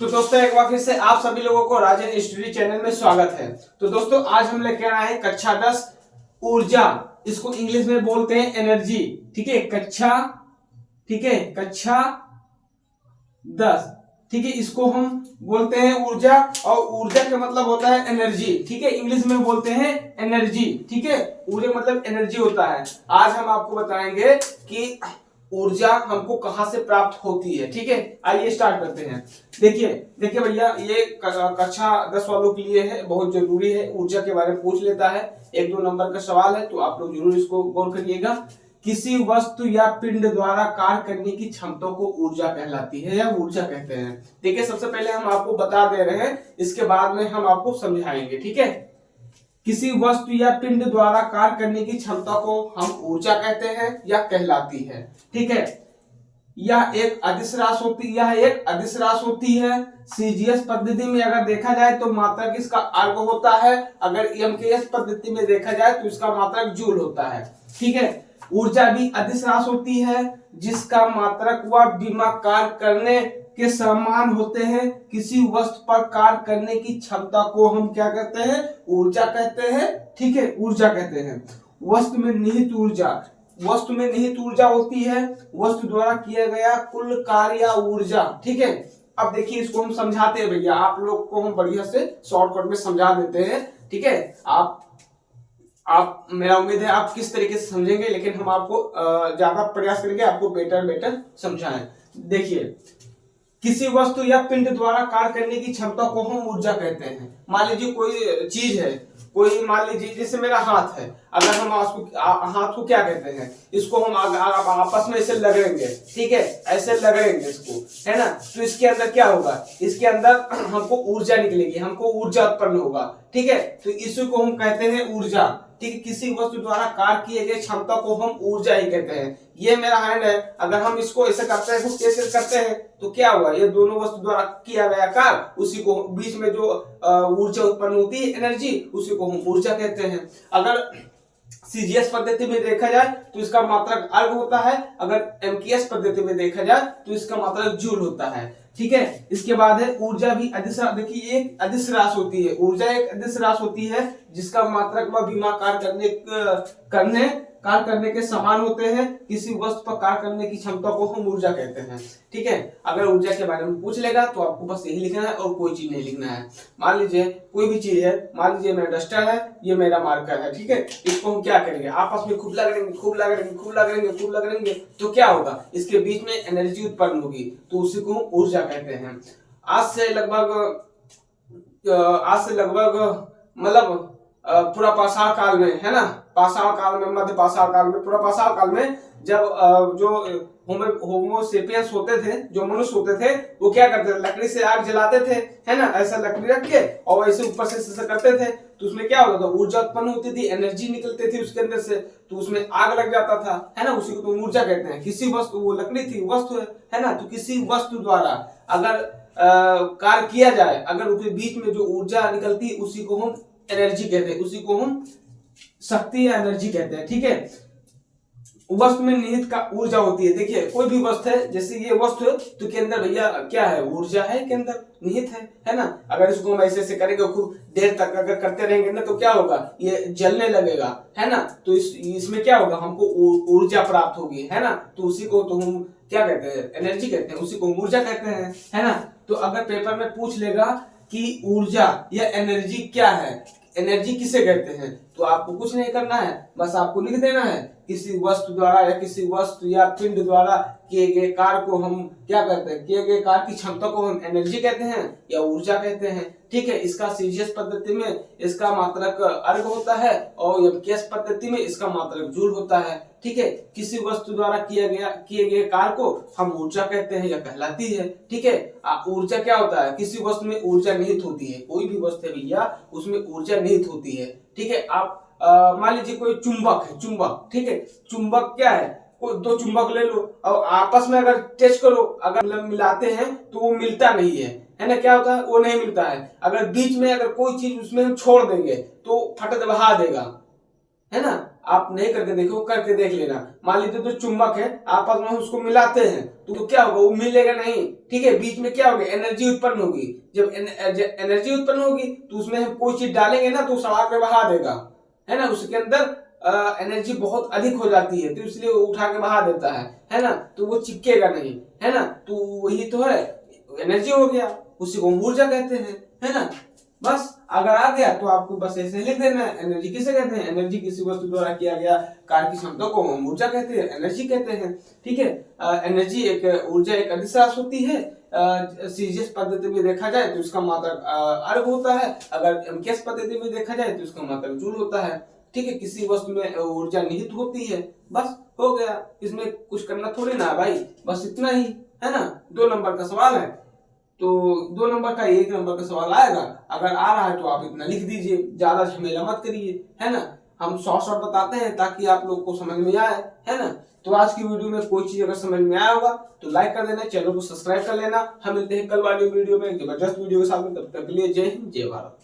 तो दोस्तों एक बार फिर से आप सभी लोगों को राजन स्टडी चैनल में स्वागत है। तो दोस्तों आज हम लेकर आए हैं कक्षा 10 ऊर्जा। इसको इंग्लिश में बोलते हैं एनर्जी। ठीक है, कक्षा 10। ठीक है, इसको हम बोलते हैं ऊर्जा और ऊर्जा का मतलब होता है एनर्जी। ठीक है, इंग्लिश में बोलते हैं एनर्जी। ठीक है, ऊर्जा मतलब एनर्जी होता है। आज हम आपको बताएंगे कि ऊर्जा हमको कहां से प्राप्त होती है। ठीक है, आइए स्टार्ट करते हैं। देखिए देखिए भैया, ये कक्षा 10 वालों के लिए है, बहुत जरूरी है। ऊर्जा के बारे में पूछ लेता है, 1-2 नंबर का सवाल है, तो आप लोग जरूर इसको गौर करिएगा। किसी वस्तु या पिंड द्वारा कार्य करने की क्षमता को ऊर्जा कहलाती है या ऊर्जा कहते हैं। देखिए, सबसे पहले हम आपको बता दे रहे हैं, इसके बाद में हम आपको समझाएंगे। ठीक है, किसी वस्तु या पिंड द्वारा कार्य करने की क्षमता को हम ऊर्जा कहते हैं या कहलाती है। ठीक है, यह एक अदिश राशि होती है। सीजीएस पद्धति में अगर देखा जाए तो मात्रक इसका अर्ग होता है। अगर एमकेएस पद्धति में देखा जाए तो इसका मात्रक जूल होता है। ठीक है, ऊर्जा भी अदिश राशि होती है जिसका मात्रक व विमा कार्य करने के समान होते हैं। किसी वस्तु पर कार्य करने की क्षमता को हम क्या कहते हैं? ऊर्जा कहते हैं। ठीक है, ऊर्जा कहते हैं। वस्तु में निहित ऊर्जा होती है वस्तु द्वारा किया गया कुल कार्य या ऊर्जा। ठीक है, अब देखिए इसको हम समझाते हैं भैया, आप लोग को हम बढ़िया से शॉर्टकट में समझा देते हैं। ठीक है, आप मेरा उम्मीद है आप किस तरीके से समझेंगे, लेकिन हम आपको ज्यादा प्रयास करेंगे आपको बेटर समझाएं। देखिए, किसी वस्तु या पिंड द्वारा कार्य करने की क्षमता को हम ऊर्जा कहते हैं। मान लीजिए कोई चीज है, मान लीजिए जैसे मेरा हाथ है, अगर हम हाथ को क्या कहते हैं? इसको हम आपस में ऐसे लगेंगे। ठीक है, ऐसे लगेंगे इसको, है ना? तो इसके अंदर क्या होगा? इसके अंदर हमको ऊर्जा निकलेगी, हमको ऊर्जा उत्पन्न होगा। ठीक है, तो इसी को हम कहते हैं ऊर्जा। ठीक है, किसी वस्तु द्वारा कार्य किए गए क्षमता को हम ऊर्जा ही कहते हैं। ये मेरा हैंड है, अगर हम इसको ऐसे करते हैं, ऐसे करते हैं, तो क्या हुआ? ये दोनों वस्तु द्वारा किया गया कार्य, उसी को बीच में जो ऊर्जा उत्पन्न होती है, एनर्जी, उसी को हम ऊर्जा कहते हैं। अगर सीजीएस पद्धति में देखा जाए तो इसका मात्रक अर्ग होता है। अगर एमकेएस पद्धति में देखा जाए तो इसका मात्रक जूल होता है। ठीक है, इसके बाद है ऊर्जा भी अदिश। देखिए, एक अदिश राशि होती है, ऊर्जा एक अदिश राशि होती है जिसका मात्रक व विमा कार्य करने के समान होते हैं। किसी वस्तु पर कार्य करने की क्षमता को हम ऊर्जा कहते हैं। ठीक है, अगर ऊर्जा के बारे में पूछ लेगा तो आपको बस यही लिखना है और कोई चीज नहीं लिखना है। मान लीजिए कोई भी चीज है, मान लीजिए मेरा डस्टर है, ये मेरा मार्कर है। ठीक है, इसको हम क्या करेंगे? आपस में खूब लगेंगे, तो क्या होगा? इसके बीच में एनर्जी उत्पन्न होगी, तो उसी को हम ऊर्जा कहते हैं। आज से लगभग मतलब पूरा पाषाण काल में, है ना, पाषाण काल में, मध्य पाषाण काल में, पूरा पाषाण काल में, जब जो होमोसेपियंस होते थे, जो मनुष्य होते थे, वो क्या करते थे? लकड़ी से आग जलाते थे, है ना, ऐसा लकड़ी रख के और ऐसे ऊपर से करते थे, तो उसमें क्या होता था? ऊर्जा उत्पन्न होती थी, एनर्जी निकलती थी उसके अंदर से, तो उसमें आग लग जाता था, है ना, उसी को तो ऊर्जा कहते हैं। किसी वस्तु, वो लकड़ी थी, वस्तु है ना, तो किसी वस्तु द्वारा अगर कार्य किया जाए, अगर उसके बीच में जो ऊर्जा निकलती है, उसी को हम एनर्जी कहते हैं, उसी को हम शक्ति या एनर्जी कहते हैं। ठीक है, वस्तु में निहित का ऊर्जा होती है। देखिए, कोई भी वस्तु है, जैसे ये वस्तु है, तो के अंदर भैया क्या है? ऊर्जा है, के अंदर निहित है ना। अगर इसको हम ऐसे करेंगे, खूब देर तक अगर करते रहेंगे ना, तो क्या होगा? ये जलने लगेगा, है ना, तो इसमें क्या होगा? हमको ऊर्जा प्राप्त होगी, है ना, तो उसी को तो हम क्या कहते हैं? एनर्जी कहते हैं, उसी को हम ऊर्जा कहते हैं, है ना। तो अगर पेपर में पूछ लेगा कि ऊर्जा या एनर्जी क्या है, एनर्जी किसे कहते हैं, तो आपको कुछ नहीं करना है, बस आपको लिख देना है किसी वस्तु या पिंड द्वारा किए गए कार्य को हम क्या कहते हैं? किए गए कार्य की क्षमता को हम एनर्जी कहते हैं या ऊर्जा कहते हैं। ठीक है, इसका सीजीएस पद्धति में इसका मात्रक अर्ग होता है और एमकेएस पद्धति में इसका मात्रक जूल होता है। ठीक है, किसी वस्तु द्वारा किए गए कार्य को हम ऊर्जा कहते हैं या कहलाती है। ठीक है, ऊर्जा क्या होता है? किसी वस्तु में ऊर्जा निहित होती है, कोई भी वस्तु है भैया, उसमें ऊर्जा निहित होती है। ठीक है, आप मान लीजिए कोई चुंबक है, ठीक है, चुंबक क्या है? कोई दो चुंबक ले लो और आपस में अगर टच करो, अगर मिलाते हैं तो वो मिलता नहीं है ना, क्या होता है? वो नहीं मिलता है। अगर बीच में अगर कोई चीज उसमें हम छोड़ देंगे तो फट बहा देगा, है ना। आप नहीं करके देखो, करके देख लेना। मान लीजिए तो चुंबक है, आपस में उसको मिलाते हैं तो क्या होगा, वो मिलेगा नहीं, ठीक है। बीच में क्या होगा, एनर्जी उत्पन्न होगी। जब एनर्जी उत्पन्न होगी तो उसमें हम कोई चीज डालेंगे ना तो सड़क में बहा देगा, है ना। उसके अंदर एनर्जी बहुत अधिक हो जाती है तो इसलिए वो उठा के बहा देता है ना। तो वो चिपकेगा नहीं, है ना। तो वही तो है, एनर्जी हो गया, उसी को ऊर्जा कहते हैं, है ना। बस अगर आ गया तो आपको बस ऐसे लिख देना है। एनर्जी किसे कहते हैं, एनर्जी किसी वस्तु द्वारा किया गया कार्य की क्षमता को हम ऊर्जा कहते हैं, एनर्जी कहते हैं, ठीक है। एनर्जी एक ऊर्जा एक अधिक राशि होती है। सीजीएस पद्धति में देखा जाए तो इसका मात्रक अर्ग होता है, अगर एमकेएस पद्धति में देखा जाए तो इसका मात्रक जूल होता है, ठीक है। किसी वस्तु में ऊर्जा निहित होती है, बस हो गया। इसमें कुछ करना थोड़ी ना भाई, बस इतना ही, है ना। 2 नंबर का सवाल है तो 2 नंबर का 1 नंबर का सवाल आएगा। अगर आ रहा है तो आप इतना लिख दीजिए, ज्यादा झमेला मत करिए, है ना। हम शॉर्ट बताते हैं ताकि आप लोग को समझ में आए, है ना। तो आज की वीडियो में कोई चीज अगर समझ में आया होगा तो लाइक कर देना, चैनल को सब्सक्राइब कर लेना। हम मिलते हैं कल वाली वीडियो में जबरदस्त वीडियो के साथ में, तब तक के लिए जय हिंद जय भारत।